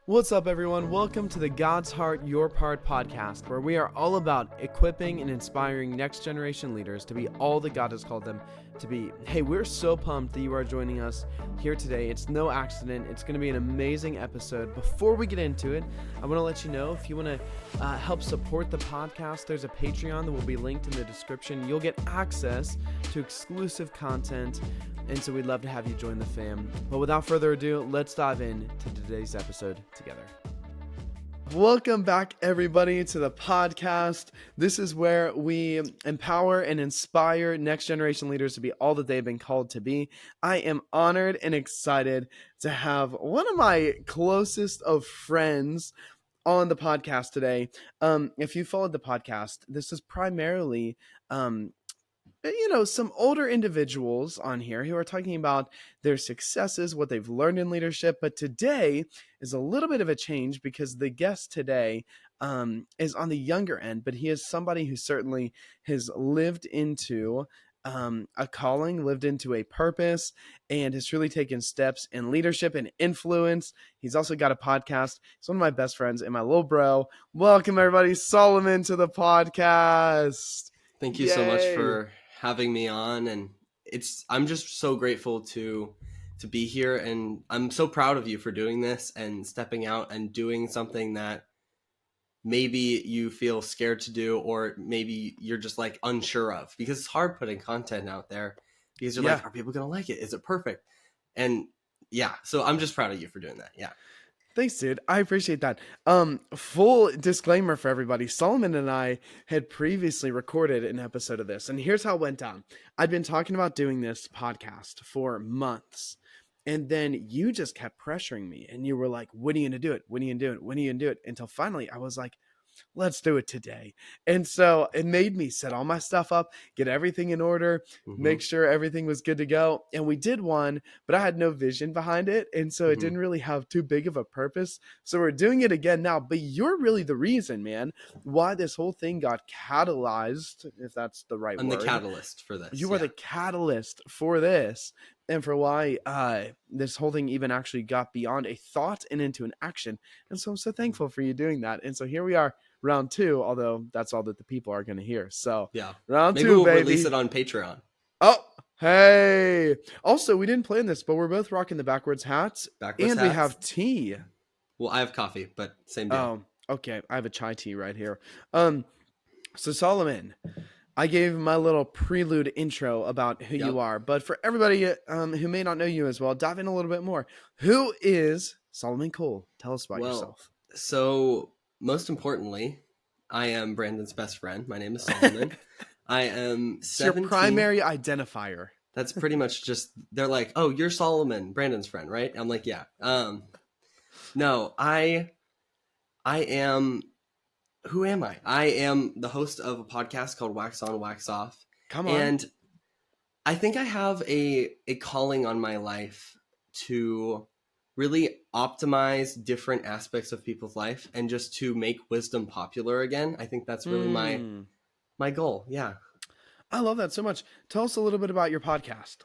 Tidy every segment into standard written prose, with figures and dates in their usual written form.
What's up, everyone? Welcome to the God's Heart, Your Part podcast, where we are all about equipping and inspiring next generation leaders to be all that God has called them to be. Hey, we're so pumped that you are joining us here today. It's no accident. It's going to be an amazing episode. Before we get into it, I want to let you know if you want to help support the podcast, there's a Patreon that will be linked in the description. You'll get access to exclusive content, and so we'd love to have you join the fam. But without further ado, let's dive into today's episode together. Welcome back, everybody, to the podcast. This is where we empower and inspire next generation leaders to be all that they've been called to be. I am honored and excited to have one of my closest of friends on the podcast today. If you followed the podcast, this is primarily some older individuals on here who are talking about their successes, what they've learned in leadership. But today is a little bit of a change because the guest today is on the younger end, but he is somebody who certainly has lived into a calling, lived into a purpose, and has really taken steps in leadership and influence. He's also got a podcast. He's one of my best friends and my little bro. Welcome, everybody, Solomon, to the podcast. Thank you so much for having me on, and I'm just so grateful to be here, and I'm so proud of you for doing this and stepping out and doing something that maybe you feel scared to do, or maybe you're just like unsure of, because it's hard putting content out there because you're like, are people gonna like it? Is it perfect? And so I'm just proud of you for doing that. Thanks, dude. I appreciate that. Full disclaimer for everybody. Solomon and I had previously recorded an episode of this, and here's how it went down. I'd been talking about doing this podcast for months, and then you just kept pressuring me, and you were like, when are you going to do it? When are you going to do it? When are you going to do it? Until finally I was like, let's do it today. And so it made me set all my stuff up, get everything in order, make sure everything was good to go. And we did one, but I had no vision behind it. And so it didn't really have too big of a purpose. So we're doing it again now, but you're really the reason, man, why this whole thing got catalyzed, if that's the right word. I'm the catalyst for this. You are the catalyst for this. And for why this whole thing even actually got beyond a thought and into an action. And so I'm so thankful for you doing that. And so here we are, round two, although that's all that the people are going to hear. So round maybe 2, we'll baby. release it on Patreon. Oh, hey. Also, we didn't plan this, but we're both rocking the backwards hats. We have tea. Well, I have coffee, but same deal. Oh, okay. I have a chai tea right here. So Solomon, I gave my little prelude intro about who you are, but for everybody who may not know you as well, dive in a little bit more. Who is Solomon Cole? Tell us about yourself. So most importantly, I am Brandon's best friend. My name is Solomon. I am 17. Your primary identifier. That's pretty much just, they're like, oh, you're Solomon, Brandon's friend, right? I'm like, yeah. No, I am... Who am I? I am the host of a podcast called Wax On, Wax Off. Come on. And I think I have a calling on my life to really optimize different aspects of people's life and just to make wisdom popular again. I think that's really my goal. Yeah. I love that so much. Tell us a little bit about your podcast.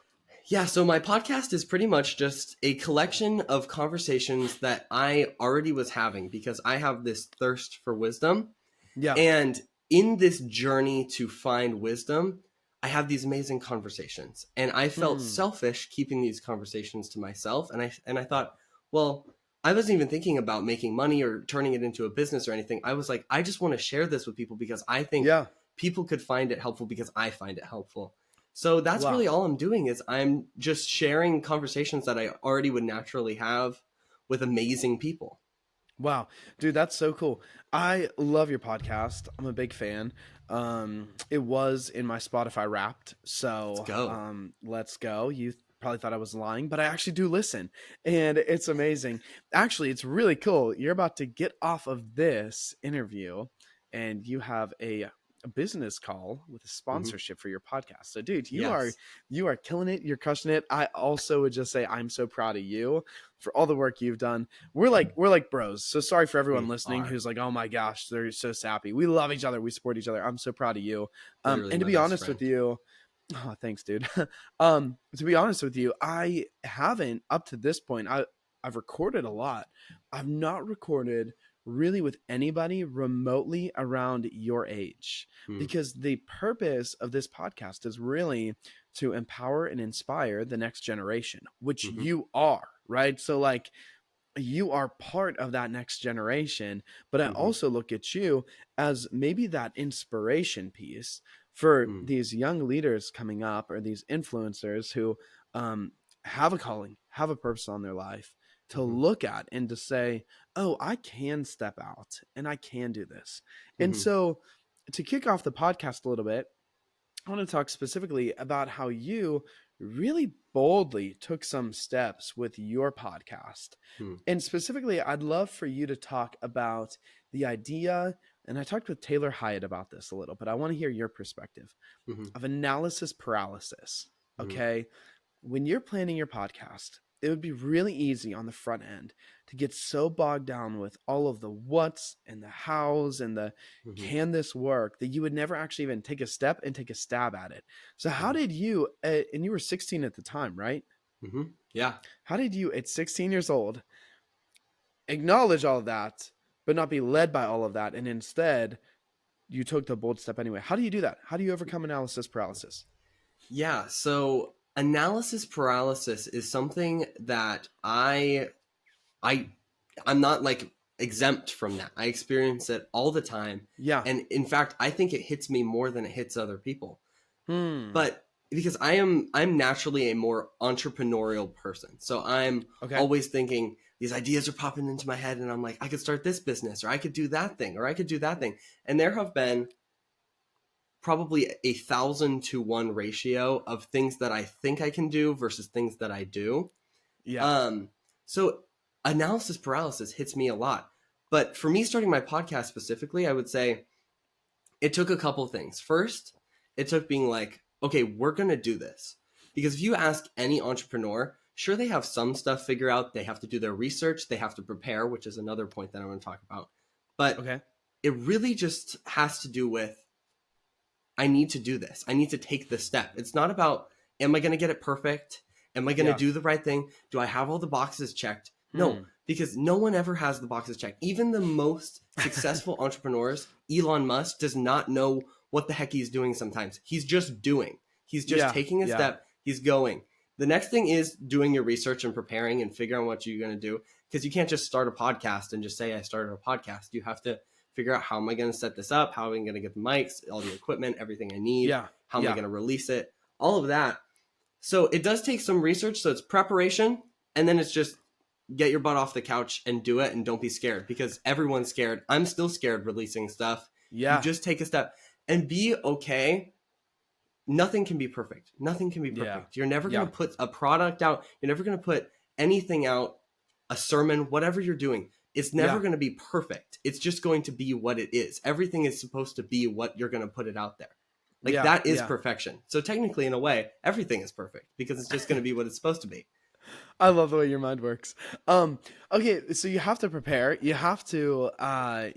Yeah, so my podcast is pretty much just a collection of conversations that I already was having because I have this thirst for wisdom. Yeah. And in this journey to find wisdom, I have these amazing conversations. And I felt selfish keeping these conversations to myself. And I thought, well, I wasn't even thinking about making money or turning it into a business or anything. I was like, I just want to share this with people because I think people could find it helpful because I find it helpful. So that's really all I'm doing is I'm just sharing conversations that I already would naturally have with amazing people. Wow, dude, that's so cool. I love your podcast. I'm a big fan. It was in my Spotify Wrapped. So let's go. You probably thought I was lying, but I actually do listen and it's amazing. Actually, it's really cool. You're about to get off of this interview and you have a business call with a sponsorship for your podcast. So dude, you are killing it. You're crushing it. I also would just say I'm so proud of you for all the work you've done. We're like bros. So sorry for everyone listening who's like, oh my gosh, they're so sappy. We love each other. We support each other. I'm so proud of you. And to be honest with you, oh, thanks, dude. To be honest with you, I haven't up to this point. I've recorded a lot. I've not recorded really with anybody remotely around your age, because the purpose of this podcast is really to empower and inspire the next generation, which you are, right? So like, you are part of that next generation, but I also look at you as maybe that inspiration piece for these young leaders coming up, or these influencers who have a calling, have a purpose on their life, to look at and to say, oh, I can step out and I can do this. And so to kick off the podcast a little bit, I want to talk specifically about how you really boldly took some steps with your podcast. And specifically, I'd love for you to talk about the idea, and I talked with Taylor Hyatt about this a little, but I want to hear your perspective of analysis paralysis. Okay. When you're planning your podcast, it would be really easy on the front end to get so bogged down with all of the what's and the how's and the can this work, that you would never actually even take a step and take a stab at it. So how did you, and you were 16 at the time, right? Yeah. How did you, at 16 years old, acknowledge all of that, but not be led by all of that, and instead you took the bold step anyway? How do you do that? How do you overcome analysis paralysis? Yeah, so analysis paralysis is something that I'm not like exempt from that. I experience it all the time. Yeah. And in fact, I think it hits me more than it hits other people. But because I'm naturally a more entrepreneurial person. So I'm always thinking, these ideas are popping into my head and I'm like, I could start this business, or I could do that thing, or I could do that thing. And there have been probably 1,000 to 1 ratio of things that I think I can do versus things that I do. Yeah. So analysis paralysis hits me a lot. But for me, starting my podcast specifically, I would say it took a couple things. First, it took being like, okay, we're going to do this. Because if you ask any entrepreneur, sure, they have some stuff figured out. They have to do their research. They have to prepare, which is another point that I want to talk about. But it really just has to do with, I need to do this. I need to take this step. It's not about, am I going to get it perfect? Am I going to do the right thing? Do I have all the boxes checked? No, because no one ever has the boxes checked. Even the most successful entrepreneurs, Elon Musk does not know what the heck he's doing sometimes. He's just doing. He's just taking a step. He's going. The next thing is doing your research and preparing and figuring out what you're going to do. Because you can't just start a podcast and just say, I started a podcast. You have to figure out, how am I going to set this up? How am I going to get the mics, all the equipment, everything I need? How am I going to release it? All of that. So it does take some research. So it's preparation. And then it's just get your butt off the couch and do it. And don't be scared, because everyone's scared. I'm still scared releasing stuff. You just take a step and be okay. Nothing can be perfect. Nothing can be perfect. You're never going to put a product out. You're never going to put anything out, a sermon, whatever you're doing. It's never going to be perfect. It's just going to be what it is. Everything is supposed to be what you're going to put it out there. Like that is perfection. So technically, in a way, everything is perfect, because it's just going to be what it's supposed to be. I love the way your mind works. Okay, so you have to prepare. You have to,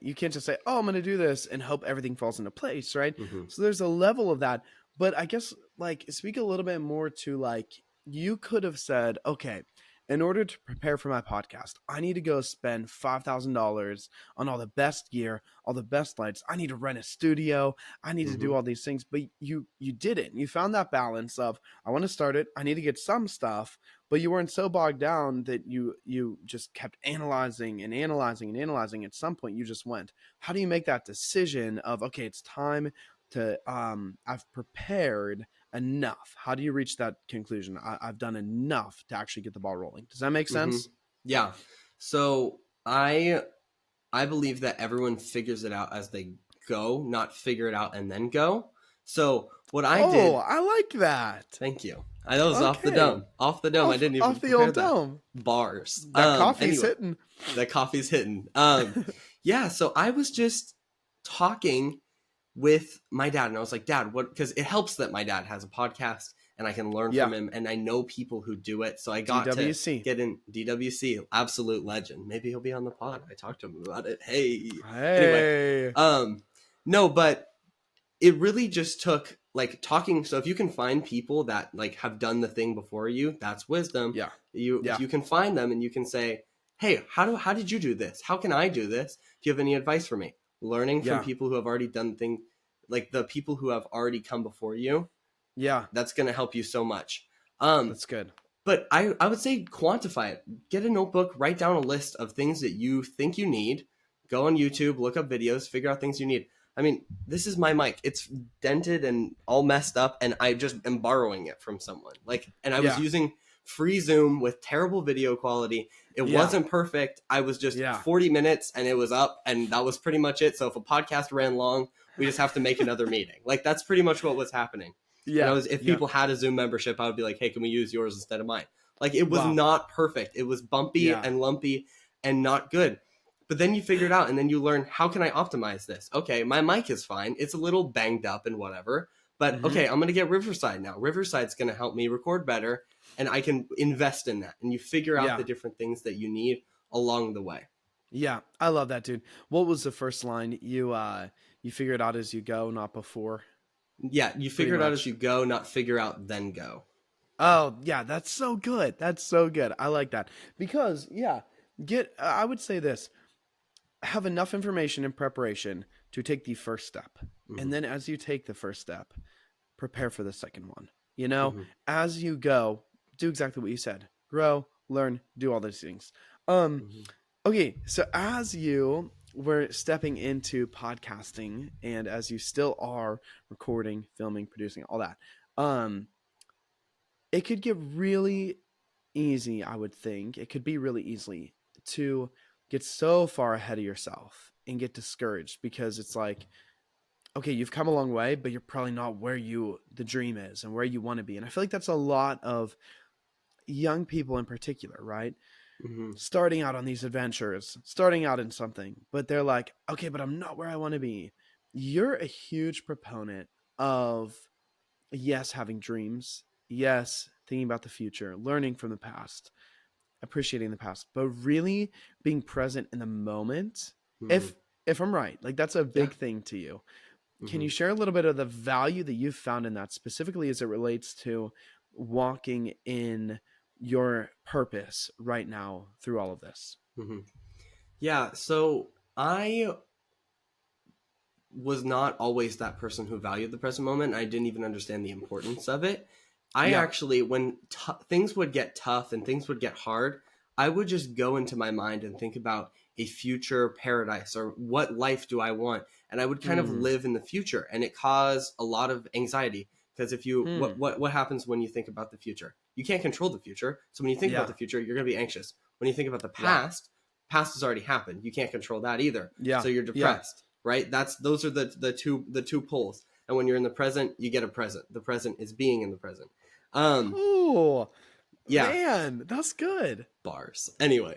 you can't just say, oh, I'm going to do this and hope everything falls into place, right? So there's a level of that. But I guess, like, speak a little bit more to, like, you could have said, okay, in order to prepare for my podcast, I need to go spend $5,000 on all the best gear, all the best lights. I need to rent a studio. I need to do all these things. But you didn't. You found that balance of, I want to start it. I need to get some stuff. But you weren't so bogged down that you just kept analyzing and analyzing and analyzing. At some point, you just went. How do you make that decision of, okay, it's time to, I've prepared enough? How do you reach that conclusion? I've done enough to actually get the ball rolling. Does that make sense? Yeah. So I believe that everyone figures it out as they go, not figure it out and then go. So what I did. Oh, I like that. Thank you. That was off the dome. Off the dome. I didn't even off the old dome. Bars. That coffee's hitting. That coffee's hitting. Yeah. So I was just talking with my dad, and I was like, Dad, what? Because it helps that my dad has a podcast and I can learn from him, and I know people who do it. So I got to get in. DWC, absolute legend. Maybe he'll be on the pod. I talked to him about it. Hey. Anyway, no, but it really just took like talking. So if you can find people that like have done the thing before you, that's wisdom. If you can find them and you can say, hey, how did you do this? How can I do this? Do you have any advice for me? Learning from people who have already done things, like the people who have already come before you. Yeah. That's going to help you so much. That's good. But I would say quantify it. Get a notebook, write down a list of things that you think you need. Go on YouTube, look up videos, figure out things you need. I mean, this is my mic. It's dented and all messed up, and I just am borrowing it from someone. And I was using free Zoom with terrible video quality. It wasn't perfect. I was just 40 minutes, and it was up, and that was pretty much it. So if a podcast ran long, we just have to make another meeting. That's pretty much what was happening. Yeah. If people had a Zoom membership, I would be like, hey, can we use yours instead of mine? It was not perfect. It was bumpy and lumpy and not good. But then you figure it out, and then you learn, how can I optimize this? Okay, my mic is fine. It's a little banged up and whatever. But okay, I'm going to get Riverside now. Riverside's going to help me record better, and I can invest in that. And you figure out the different things that you need along the way. Yeah, I love that, dude. What was the first line? You figure it out as you go, not before. Yeah, you figure it out as you go, not figure out then go. Oh, yeah, that's so good. That's so good. I like that. Because, I would say this. Have enough information in preparation to take the first step. Mm-hmm. And then as you take the first step, prepare for the second one. As you go, do exactly what you said. Grow, learn, do all those things. Okay, so as you were stepping into podcasting and as you still are recording, filming, producing, all that, it could get really easy, I would think. It could be really easy to get so far ahead of yourself and get discouraged because it's like, okay, you've come a long way, but you're probably not where the dream is and where you want to be. And I feel like that's a lot of young people in particular, right? Mm-hmm. Starting out on these adventures, starting out in something, but they're like, okay, but I'm not where I want to be. You're a huge proponent of, yes, having dreams, yes, thinking about the future, learning from the past, appreciating the past, but really being present in the moment. Mm-hmm. If I'm right, that's a big thing to you. Mm-hmm. Can you share a little bit of the value that you've found in that, specifically as it relates to walking in your purpose right now through all of this? Mm-hmm. Yeah. So I was not always that person who valued the present moment. I didn't even understand the importance of it. I actually, when things would get tough and things would get hard, I would just go into my mind and think about a future paradise or what life do I want? And I would kind of live in the future, and it caused a lot of anxiety because if you, what happens when you think about the future? You can't control the future. So when you think about the future, you're going to be anxious. When you think about the past, past has already happened. You can't control that either. Yeah. So you're depressed, right? Those are the two poles. And when you're in the present, you get a present. The present is being in the present. Oh, yeah, man, that's good. Bars. Anyway,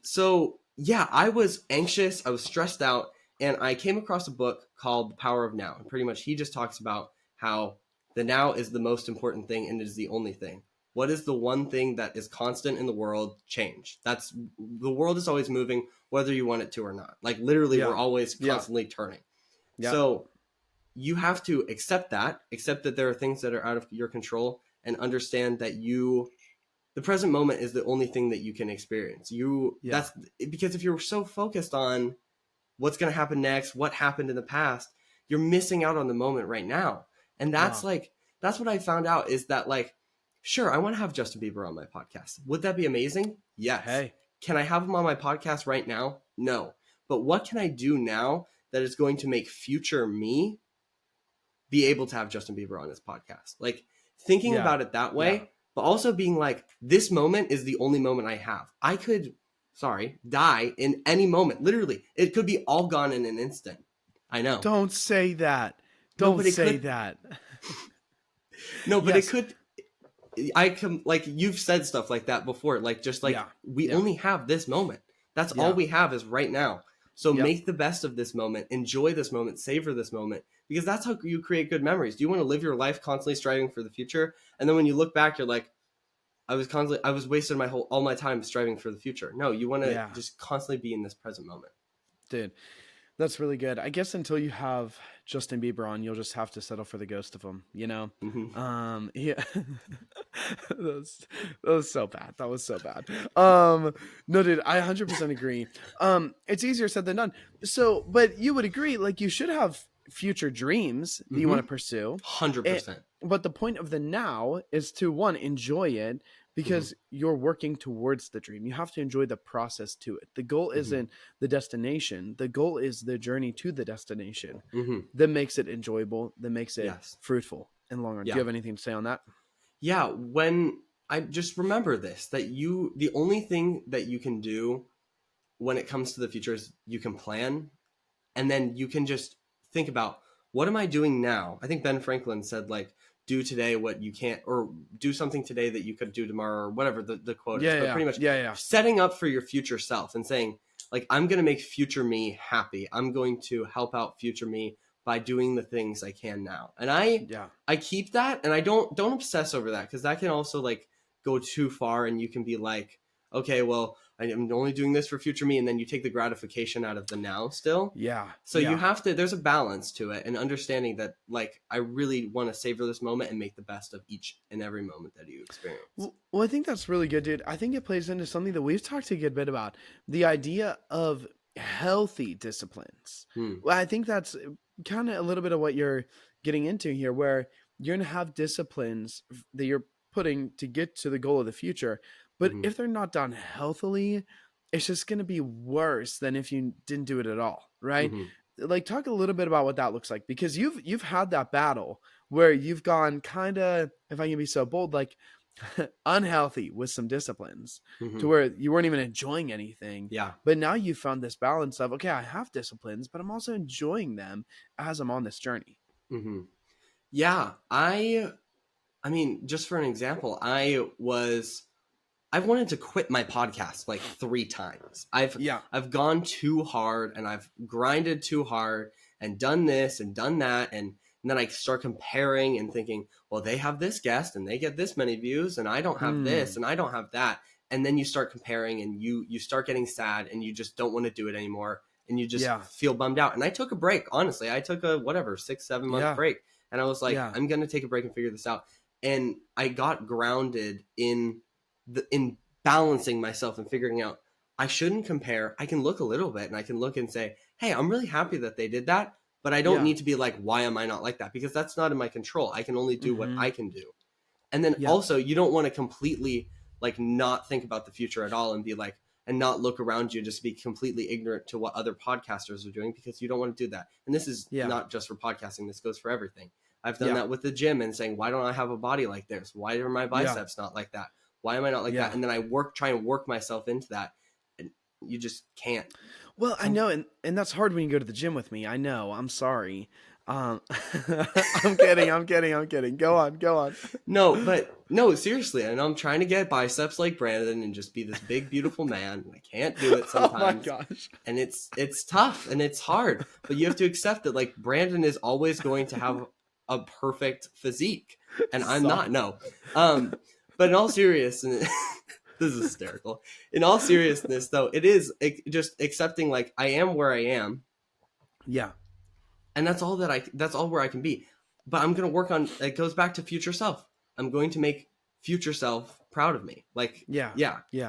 so yeah, I was anxious. I was stressed out, and I came across a book called The Power of Now. And pretty much he just talks about how the now is the most important thing and it is the only thing. What is the one thing that is constant in the world? Change. The world is always moving, whether you want it to or not. Literally, we're always constantly turning. Yeah. So you have to accept that there are things that are out of your control, and understand that the present moment is the only thing that you can experience. That's because if you're so focused on what's going to happen next, what happened in the past, you're missing out on the moment right now. And that's that's what I found out is that sure, I want to have Justin Bieber on my podcast. Would that be amazing? Yes. Hey. Can I have him on my podcast right now? No. But what can I do now that is going to make future me be able to have Justin Bieber on his podcast? Thinking about it that way, but also being this moment is the only moment I have. I could, die in any moment. Literally, it could be all gone in an instant. I know. Don't say that. Don't say that. No, but it could. You've said stuff like that before. We only have this moment. That's all we have is right now. So make the best of this moment. Enjoy this moment. Savor this moment. Because that's how you create good memories. Do you want to live your life constantly striving for the future? And then when you look back, you're like, I was wasting all my time striving for the future. No, you want to just constantly be in this present moment. Dude, That's really good. I guess until you have Justin Bieber on, you'll just have to settle for the ghost of him, you know? Yeah. That was so bad. That was so bad. No, dude, I 100% agree. It's easier said than done. So, but you would agree, like, you should have future dreams that you want to pursue. 100%. But the point of the now is to, one, enjoy it, because you're working towards the dream. You have to enjoy the process to it. The goal isn't the destination. The goal is the journey to the destination that makes it enjoyable, that makes it fruitful in the long run. Do you have anything to say on that? Yeah. When I just remember this, that the only thing that you can do when it comes to the future is you can plan, and then you can just think about, what am I doing now? I think Ben Franklin said, like, do today what you can't, or do something today that you could do tomorrow, or whatever the quote is. But pretty much setting up for your future self and saying, like, I'm going to make future me happy. I'm going to help out future me by doing the things I can now. And I keep that, and I don't obsess over that, because that can also, like, go too far, and you can be like, okay, well, I'm only doing this for future me, and then you take the gratification out of the now still. So you have to, there's a balance to it, and understanding that, like, I really want to savor this moment and make the best of each and every moment that you experience. Well, I think that's really good, dude. I think it plays into something that we've talked a good bit about, the idea of healthy disciplines. Well, I think that's kind of a little bit of what you're getting into here, where you're going to have disciplines that you're putting to get to the goal of the future. But if they're not done healthily, it's just going to be worse than if you didn't do it at all, right? Like, talk a little bit about what that looks like, because you've had that battle where you've gone kind of, if I can be so bold, like unhealthy with some disciplines to where you weren't even enjoying anything. But now you found this balance of, okay, I have disciplines, but I'm also enjoying them as I'm on this journey. Yeah. I mean, just for an example, I've wanted to quit my podcast like 3 times. I've gone too hard, and I've grinded too hard and done this and done that. And then I start comparing and thinking, well, they have this guest and they get this many views, and I don't have this and I don't have that. And then you start comparing, and you start getting sad, and you just don't want to do it anymore. And you just feel bummed out. And I took a break. Honestly, I took a 6-7 month break, and I was like, I'm going to take a break and figure this out. And I got grounded in balancing myself and figuring out, I shouldn't compare. I can look a little bit, and I can look and say, hey, I'm really happy that they did that, but I don't need to be like, why am I not like that? Because that's not in my control. I can only do what I can do. And then also, you don't want to completely, like, not think about the future at all and be like, and not look around you and just be completely ignorant to what other podcasters are doing, because you don't want to do that. And this is not just for podcasting. This goes for everything. I've done that with the gym and saying, why don't I have a body like this? Why are my biceps not like that? Why am I not like that? And then I try and work myself into that, and you just can't. Well, I know, and that's hard when you go to the gym with me. I know. I'm sorry. I'm kidding. Go on. No, seriously. And I'm trying to get biceps like Brandon and just be this big, beautiful man. I can't do it sometimes. Oh my gosh. And it's tough and it's hard, but you have to accept that, like, Brandon is always going to have a perfect physique, and I'm not. No. But in all seriousness, this is hysterical. In all seriousness, though, it is just accepting, like, I am where I am. Yeah. And that's all where I can be. But I'm going to work on, it goes back to future self. I'm going to make future self proud of me. Like, yeah.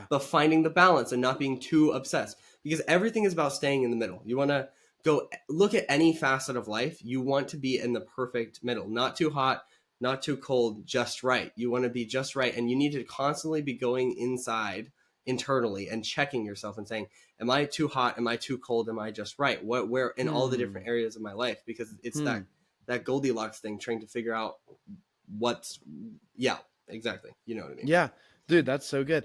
But finding the balance and not being too obsessed, because everything is about staying in the middle. You want to go look at any facet of life. You want to be in the perfect middle, not too hot, not too cold, just right. You want to be just right. And you need to constantly be going internally and checking yourself and saying, am I too hot? Am I too cold? Am I just right? Where in all the different areas of my life? Because it's that Goldilocks thing, trying to figure out exactly. You know what I mean? Yeah, dude, that's so good.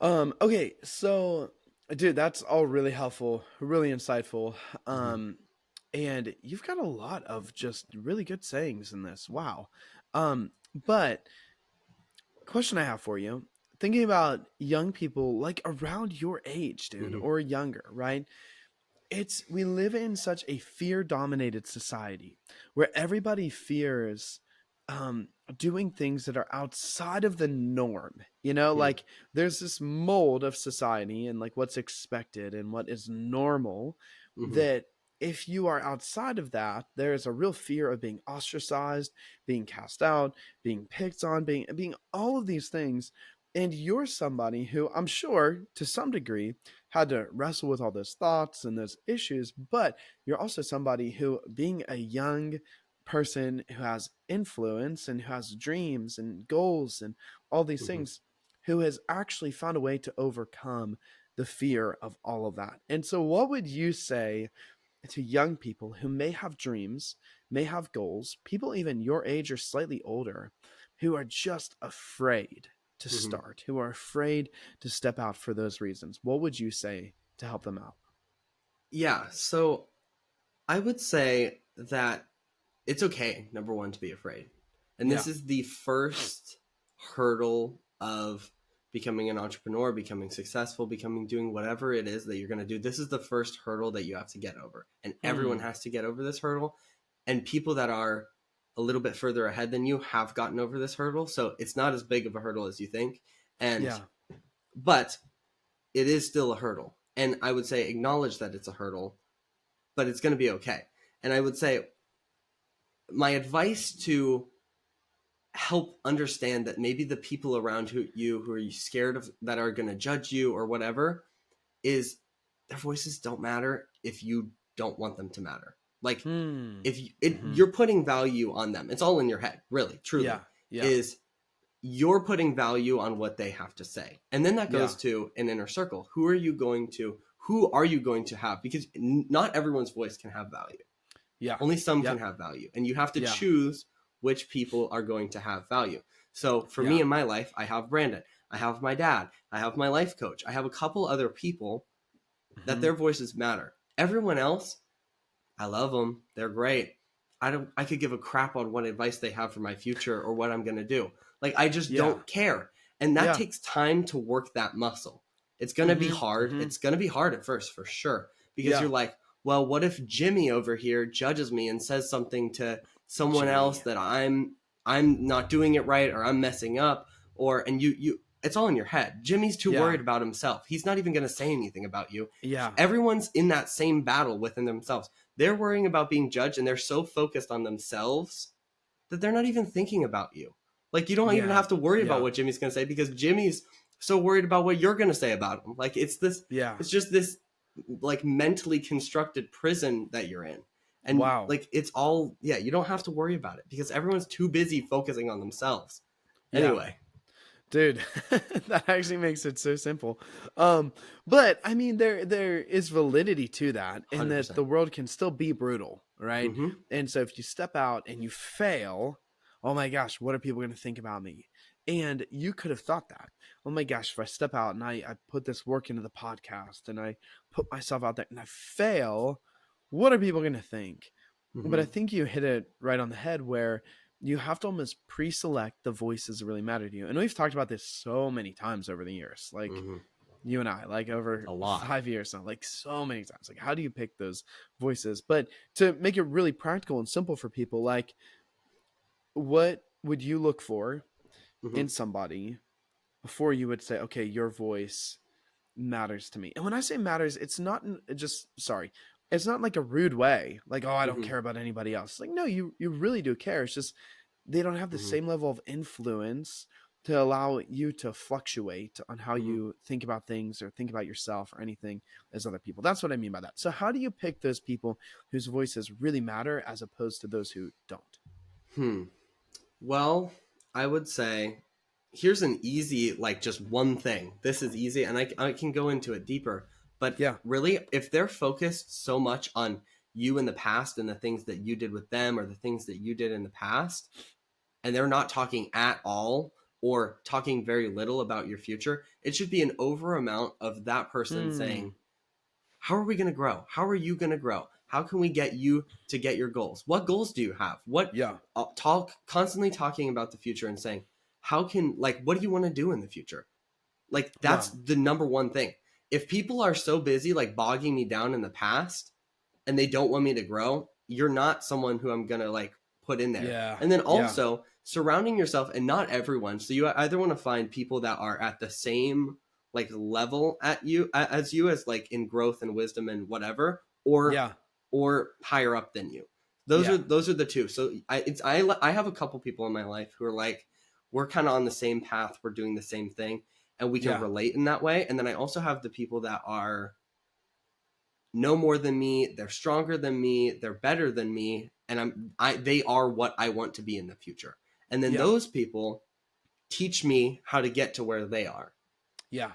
Okay. So, dude, that's all really helpful, really insightful. And you've got a lot of just really good sayings in this. Wow. But question I have for you, thinking about young people like around your age, dude, or younger, right? We live in such a fear-dominated society where everybody fears doing things that are outside of the norm, like there's this mold of society and like what's expected and what is normal that if you are outside of that, there is a real fear of being ostracized, being cast out, being picked on, being all of these things. And you're somebody who I'm sure to some degree had to wrestle with all those thoughts and those issues, but you're also somebody who, being a young person who has influence and who has dreams and goals and all these things, who has actually found a way to overcome the fear of all of that. And so what would you say to young people who may have dreams, may have goals, people even your age or slightly older, who are just afraid to start, who are afraid to step out for those reasons? What would you say to help them out? Yeah, so I would say that it's okay, number one, to be afraid. And this is the first hurdle of becoming an entrepreneur, becoming successful, doing whatever it is that you're going to do. This is the first hurdle that you have to get over. And everyone has to get over this hurdle. And people that are a little bit further ahead than you have gotten over this hurdle. So it's not as big of a hurdle as you think. But it is still a hurdle. And I would say acknowledge that it's a hurdle, but it's going to be okay. And I would say my advice to help understand that maybe the people around who are you scared of, that are going to judge you or whatever, is their voices don't matter if you don't want them to matter. Like if you're putting value on them, it's all in your head, really, truly, is you're putting value on what they have to say. And then that goes to an inner circle. Who are you going to have? Because not everyone's voice can have value. Yeah. Only some can have value. And you have to choose which people are going to have value. So for me in my life, I have Brandon, I have my dad, I have my life coach, I have a couple other people that their voices matter. Everyone else, I love them. They're great. I could give a crap on what advice they have for my future or what I'm going to do. Like, I just don't care. And that takes time to work that muscle. It's going to be hard. It's going to be hard at first, for sure. Because you're like, well, what if Jimmy over here judges me and says something to someone else that I'm not doing it right, or I'm messing up, and you it's all in your head. Jimmy's too worried about himself. He's not even going to say anything about you. Yeah. Everyone's in that same battle within themselves. They're worrying about being judged, and they're so focused on themselves that they're not even thinking about you. Like, you don't even have to worry about what Jimmy's going to say, because Jimmy's so worried about what you're going to say about him. Like, it's just this like mentally constructed prison that you're in. And like, it's all, you don't have to worry about it because everyone's too busy focusing on themselves. Anyway. Dude, that actually makes it so simple. But I mean, there is validity to that, in 100%. That the world can still be brutal, right? And so if you step out and you fail, oh my gosh, what are people going to think about me? And you could have thought that, oh my gosh, if I step out and I put this work into the podcast and I put myself out there and I fail, what are people going to think? But I think you hit it right on the head, where you have to almost pre-select the voices that really matter to you. And we've talked about this so many times over the years, like you and I, like over a lot, 5 years now, like so many times. Like, how do you pick those voices? But to make it really practical and simple for people, like, what would you look for in somebody before you would say, okay, your voice matters to me? And when I say matters, it's not it's not like a rude way, like, oh, I don't care about anybody else. Like, no, you really do care. It's just they don't have the same level of influence to allow you to fluctuate on how you think about things or think about yourself or anything as other people. That's what I mean by that. So how do you pick those people whose voices really matter as opposed to those who don't? Well, I would say here's an easy, like, just one thing. This is easy, and I can go into it deeper. But really, if they're focused so much on you in the past and the things that you did with them or the things that you did in the past, and they're not talking at all or talking very little about your future, it should be an over amount of that person saying, how are we going to grow? How are you going to grow? How can we get you to get your goals? What goals do you have? Constantly talking about the future and saying, what do you want to do in the future? Like, that's the number one thing. If people are so busy, like, bogging me down in the past and they don't want me to grow, you're not someone who I'm going to, like, put in there. Yeah. And then also surrounding yourself, and not everyone. So you either want to find people that are at the same, like, level as you, like, in growth and wisdom and whatever, or or higher up than you. Those are the two. So I have a couple people in my life who are like, we're kind of on the same path, we're doing the same thing, and we can relate in that way. And then I also have the people that are no more than me, they're stronger than me, they're better than me, and they are what I want to be in the future. And then those people teach me how to get to where they are. Yeah,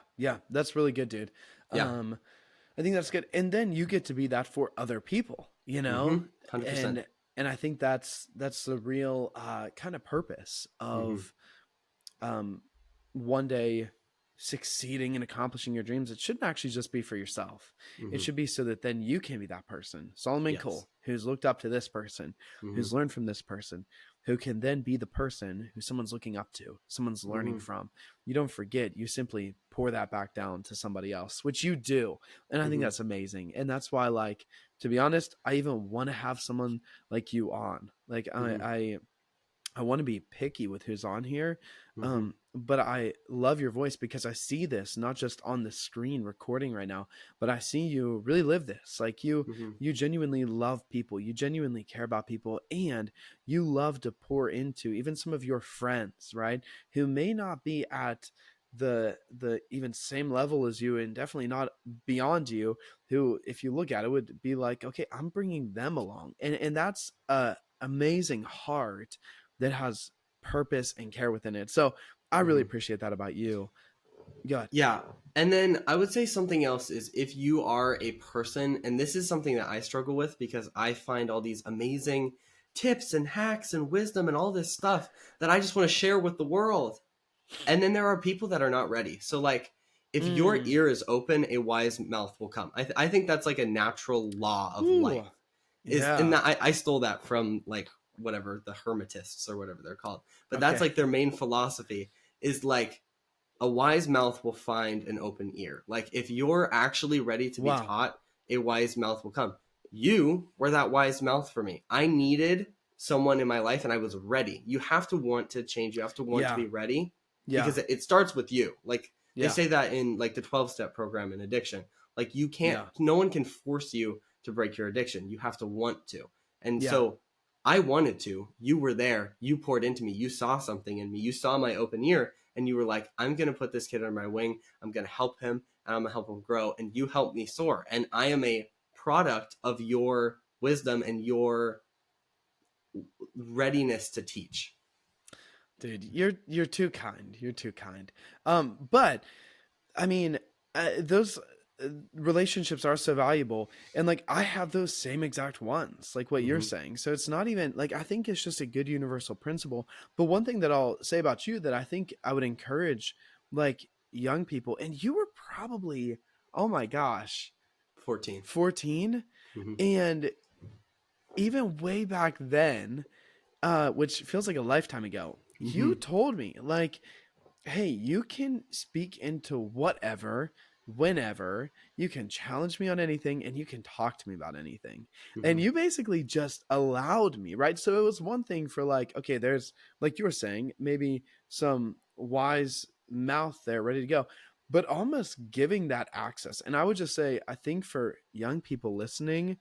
that's really good, dude. I think that's good. And then you get to be that for other people, you know? 100%. And I think that's the real kind of purpose of one day succeeding and accomplishing your dreams. It shouldn't actually just be for yourself. It should be so that then you can be that person, Solomon Cole, who's looked up to this person, who's learned from this person, who can then be the person who someone's looking up to, someone's learning from. You don't forget, you simply pour that back down to somebody else, which you do. And I think that's amazing. And that's why, like, to be honest, I even want to have someone like you on. Like, I want to be picky with who's on here. But I love your voice because I see this not just on the screen recording right now, but I see you really live this. Like you genuinely love people. You genuinely care about people, and you love to pour into even some of your friends, right? Who may not be at the even same level as you, and definitely not beyond you, who, if you look at it, would be like, okay, I'm bringing them along. And that's a amazing heart that has purpose and care within it. So I really appreciate that about you. Good. Yeah. And then I would say something else is, if you are a person, and this is something that I struggle with because I find all these amazing tips and hacks and wisdom and all this stuff that I just want to share with the world. And then there are people that are not ready. So like, if your ear is open, a wise mouth will come. I think that's like a natural law of life. And I stole that from like whatever, the Hermetists or whatever they're called. But that's like their main philosophy, is like, a wise mouth will find an open ear. Like, if you're actually ready to be taught, a wise mouth will come. You were that wise mouth for me. I needed someone in my life, and I was ready. You have to want to change. You have to want to be ready, because it starts with you. Like, they say that in like the 12-step program in addiction. Like, you can't, no one can force you to break your addiction. You have to want to. And so I wanted to. You were there. You poured into me. You saw something in me. You saw my open ear. And you were like, I'm going to put this kid under my wing. I'm going to help him, and I'm going to help him grow. And you helped me soar. And I am a product of your wisdom and your readiness to teach. Dude, you're too kind. You're too kind. But I mean, those relationships are so valuable, and like, I have those same exact ones, like what you're saying. So it's not even like, I think it's just a good universal principle. But one thing that I'll say about you that I think I would encourage like young people, and you were probably, oh my gosh, 14 and even way back then, which feels like a lifetime ago, you told me like, hey, you can speak into whatever, whenever, you can challenge me on anything, and you can talk to me about anything. And you basically just allowed me, right? So it was one thing for like, okay, there's, like you were saying, maybe some wise mouth there ready to go, but almost giving that access. And I would just say, I think for young people listening,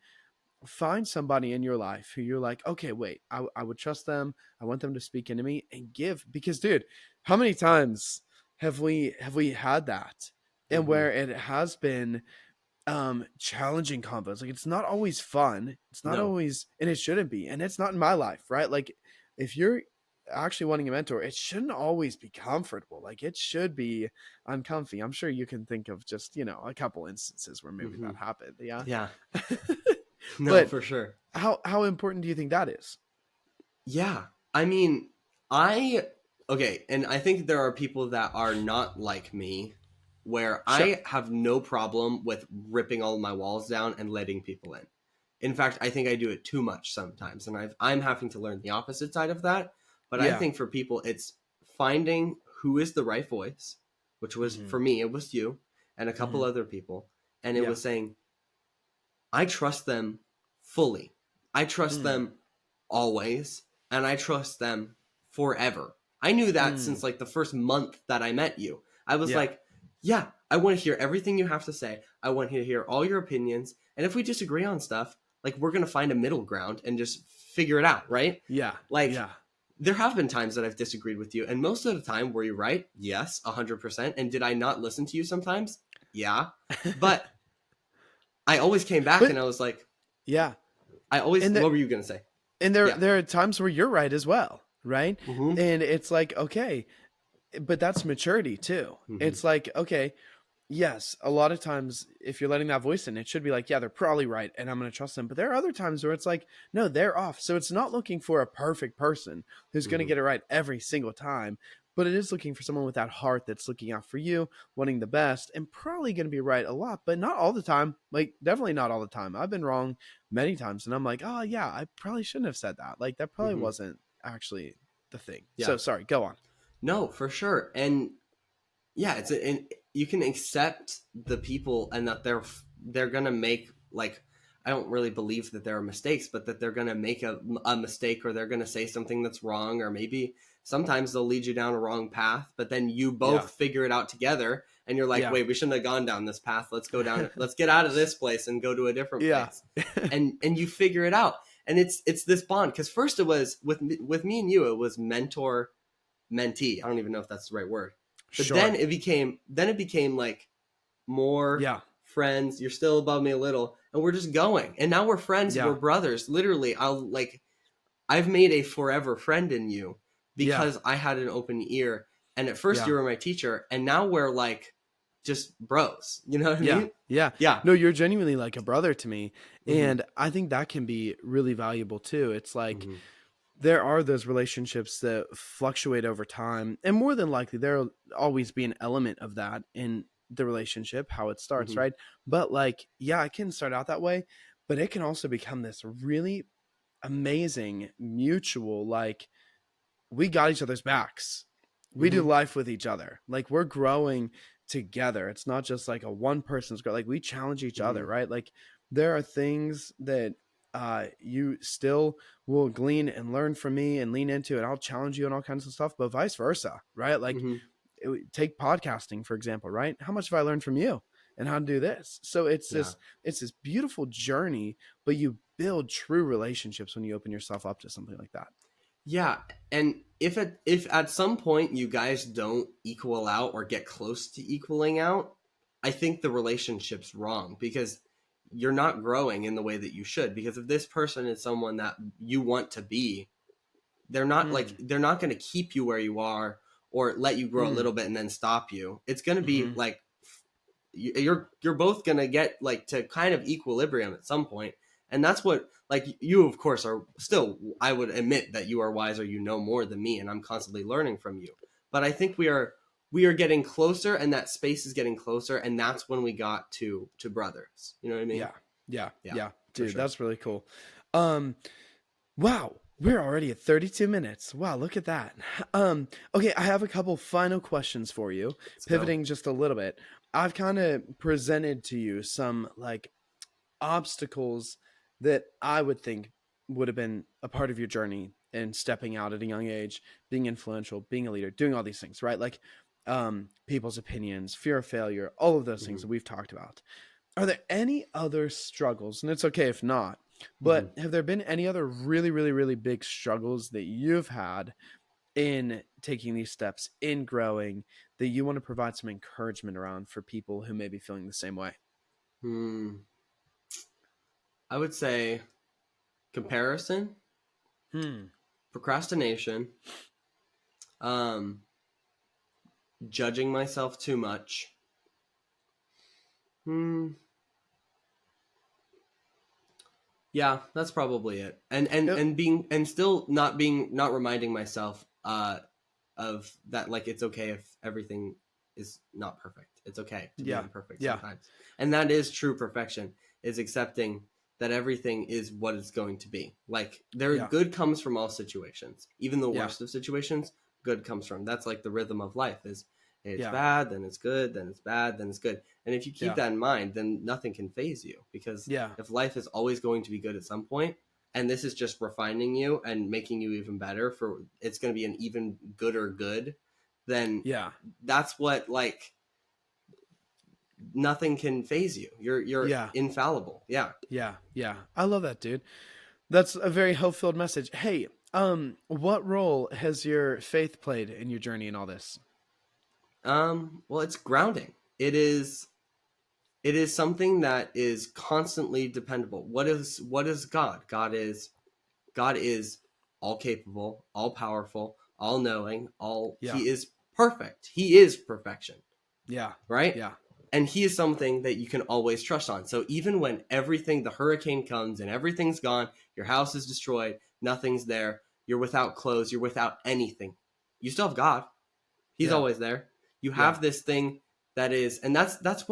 find somebody in your life who you're like, okay, wait, I would trust them. I want them to speak into me, and give, because dude, how many times have we had that? And where it has been challenging combos. Like, it's not always fun. It's not always, and it shouldn't be. And it's not in my life, right? Like, if you're actually wanting a mentor, it shouldn't always be comfortable. Like, it should be uncomfy. I'm sure you can think of just, a couple instances where maybe that happened. Yeah. Yeah. No, but for sure. How important do you think that is? Yeah. I mean, okay. And I think there are people that are not like me, where I have no problem with ripping all my walls down and letting people in. In fact, I think I do it too much sometimes, and I'm having to learn the opposite side of that. But I think for people, it's finding who is the right voice, which was, for me, it was you and a couple other people. And it was saying, I trust them fully. I trust them always, and I trust them forever. I knew that since like the first month that I met you. I was like, I want to hear everything you have to say. I want to hear all your opinions. And if we disagree on stuff, like we're going to find a middle ground and just figure it out, right? Yeah. Like yeah. There have been times that I've disagreed with you, and most of the time were you right? Yes, 100%. And did I not listen to you sometimes? Yeah. But I always came back and I was like, yeah. What were you going to say? And there are times where you're right as well, right? Mm-hmm. And it's like, okay, but that's maturity too. Mm-hmm. It's like, okay, yes, a lot of times if you're letting that voice in, it should be like, yeah, they're probably right and I'm going to trust them. But there are other times where it's like, no, they're off. So it's not looking for a perfect person who's going to get it right every single time, but it is looking for someone with that heart that's looking out for you, wanting the best, and probably going to be right a lot, but not all the time. Like, definitely not all the time. I've been wrong many times and I'm like, oh yeah, I probably shouldn't have said that. Like, that probably wasn't actually the thing. Yeah. So sorry, go on. No, for sure. And yeah, and you can accept the people and that they're going to make, like, I don't really believe that there are mistakes, but that they're going to make a mistake, or they're going to say something that's wrong, or maybe sometimes they'll lead you down a wrong path, but then you both figure it out together and you're like, wait, we shouldn't have gone down this path. Let's go down, let's get out of this place and go to a different place. and you figure it out. And it's this bond. Cause first it was with me and you, it was mentor mentee. I don't even know if that's the right word. But then it became like more friends. You're still above me a little, and we're just going. And now we're friends. We're brothers. Literally, I've made a forever friend in you because I had an open ear. And at first you were my teacher, and now we're like just bros. You know what I mean? Yeah. No, you're genuinely like a brother to me. Mm-hmm. And I think that can be really valuable too. It's like, there are those relationships that fluctuate over time, and more than likely there'll always be an element of that in the relationship, how it starts, right? But like, yeah, it can start out that way, but it can also become this really amazing mutual, like, we got each other's backs. We do life with each other. Like, we're growing together. It's not just like a one person's growth. Like, we challenge each other, right? Like, there are things that you still will glean and learn from me and lean into, and I'll challenge you and all kinds of stuff, but vice versa, right? Like, take podcasting, for example, right? How much have I learned from you and how to do this? So it's this beautiful journey, but you build true relationships when you open yourself up to something like that. Yeah. And if at some point you guys don't equal out or get close to equaling out, I think the relationship's wrong, because you're not growing in the way that you should. Because if this person is someone that you want to be, they're not they're not going to keep you where you are or let you grow a little bit and then stop you. It's going to be like, you're both going to get like to kind of equilibrium at some point. And that's what, like, you of course are still, I would admit that you are wiser, you know more than me, and I'm constantly learning from you. But I think we are getting closer, and that space is getting closer, and that's when we got to brothers. You know what I mean? Yeah. Dude, sure. That's really cool. Wow, we're already at 32 minutes. Wow, look at that. Okay, I have a couple final questions for you. Pivoting just a little bit. I've kind of presented to you some like obstacles that I would think would have been a part of your journey in stepping out at a young age, being influential, being a leader, doing all these things, right? Like people's opinions, fear of failure, all of those things that we've talked about. Are there any other struggles? And it's okay if not, but have there been any other really, really, really big struggles that you've had in taking these steps, in growing, that you want to provide some encouragement around for people who may be feeling the same way? I would say comparison, procrastination, judging myself too much. Yeah, that's probably it. And still not reminding myself of that, like, it's okay if everything is not perfect. It's okay to be imperfect sometimes. And that is true perfection, is accepting that everything is what it's going to be. Like, good comes from all situations. Even the worst of situations, good comes from. That's like the rhythm of life is, it's bad, then it's good, then it's bad, then it's good. And if you keep that in mind, then nothing can faze you. Because if life is always going to be good at some point, and this is just refining you and making you even better, for it's going to be an even gooder good, then that's what, like, nothing can phase you. You're infallible. Yeah. Yeah. I love that, dude. That's a very hope-filled message. Hey, what role has your faith played in your journey and all this? Well, it's grounding. It is something that is constantly dependable. What is God? God is all capable, all powerful, all knowing, he is perfect. He is perfection. Yeah. Right? Yeah. And he is something that you can always trust on. So even when the hurricane comes and everything's gone, your house is destroyed, nothing's there, you're without clothes, you're without anything, you still have God. He's always there. You have this thing that is, and that's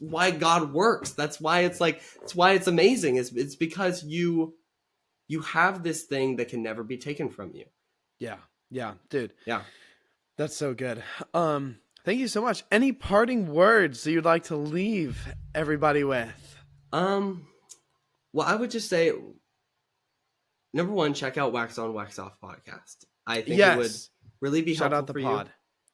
why God works. That's why it's amazing. It's because you have this thing that can never be taken from you. Yeah, dude. Yeah. That's so good. Thank you so much. Any parting words that you'd like to leave everybody with? Well, I would just say, number one, check out Wax On, Wax Off podcast. I think it would really be shout helpful out the for pod.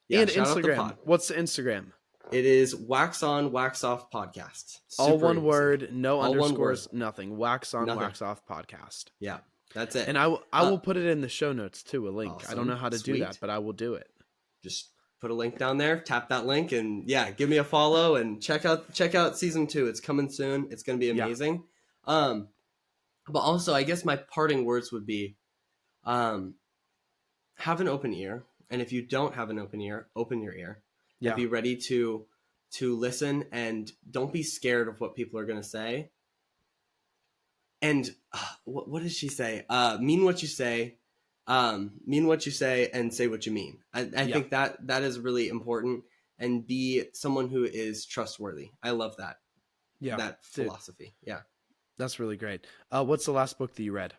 You. And Instagram. What's the Instagram? It is Wax On, Wax Off podcast. All one word, no underscores, nothing. Wax On, Wax Off podcast. Yeah, that's it. And I will put it in the show notes too, a link. Awesome. I don't know how to do that, but I will do it. Just put a link down there, tap that link, and give me a follow and check out season 2. It's coming soon. It's going to be amazing. But also, I guess my parting words would be, have an open ear. And if you don't have an open ear, open your ear. Yeah. And be ready to listen, and don't be scared of what people are going to say. And what did she say? Mean what you say, and say what you mean. I think that is really important, and be someone who is trustworthy. I love that. Yeah. That philosophy. Yeah. That's really great. What's the last book that you read?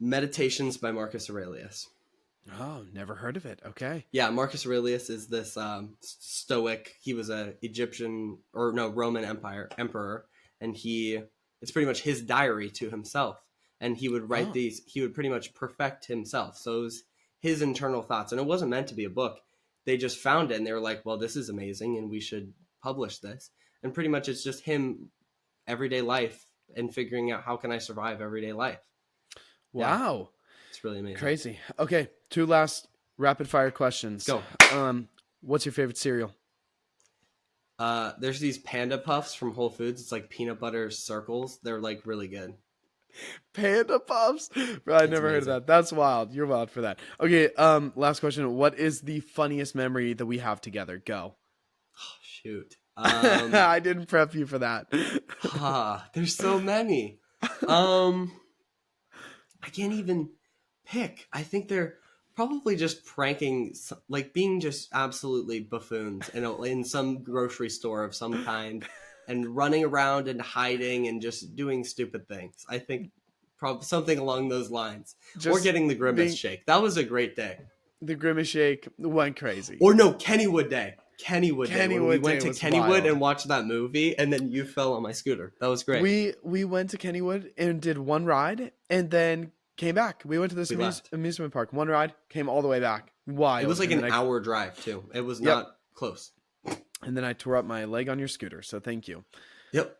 Meditations by Marcus Aurelius. Oh, never heard of it. Okay. Yeah, Marcus Aurelius is this Stoic. He was a Roman emperor, and it's pretty much his diary to himself. And he would write these. He would pretty much perfect himself. So it was his internal thoughts, and it wasn't meant to be a book. They just found it, and they were like, "Well, this is amazing, and we should publish this." And pretty much, it's just him, everyday life, and figuring out how can I survive everyday life. Wow. It's really amazing. Crazy. Okay. 2 last rapid fire questions. Go. What's your favorite cereal? There's these Panda Puffs from Whole Foods. It's like peanut butter circles. They're like really good. Panda Puffs? Bro, I never heard of that. That's wild. You're wild for that. Okay. Last question. What is the funniest memory that we have together? Go. Oh, shoot. I didn't prep you for that. There's so many. I can't even pick. I think they're probably just pranking, like being just absolutely buffoons in some grocery store of some kind, and running around and hiding and just doing stupid things. I think probably something along those lines. Or getting the Grimace Shake. That was a great day. The Grimace Shake went crazy. Or no, Kennywood Day. Kennywood Day. When we went to Kennywood and watched that movie, and then you fell on my scooter. That was great. We went to Kennywood and did one ride, and then came back. We went to this amusement park. One ride, came all the way back. Wild. It was like an hour drive too. It was not close. And then I tore up my leg on your scooter, so thank you. Yep.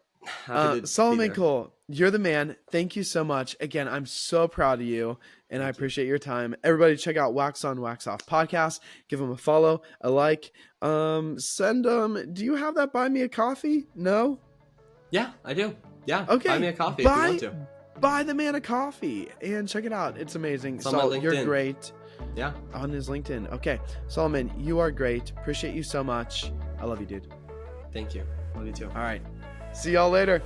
Solomon Cole, you're the man. Thank you so much. Again, I'm so proud of you, and I appreciate your time. Everybody check out Wax On, Wax Off podcast. Give them a follow, a like. Send them. Do you have that Buy Me a Coffee? No? Yeah, I do. Yeah. Okay. Buy me a coffee if you want to. Buy the man a coffee and check it out. It's amazing. It's on my LinkedIn. You're great. Yeah. On his LinkedIn. Okay. Solomon, you are great. Appreciate you so much. I love you, dude. Thank you. Love you too. All right. See y'all later.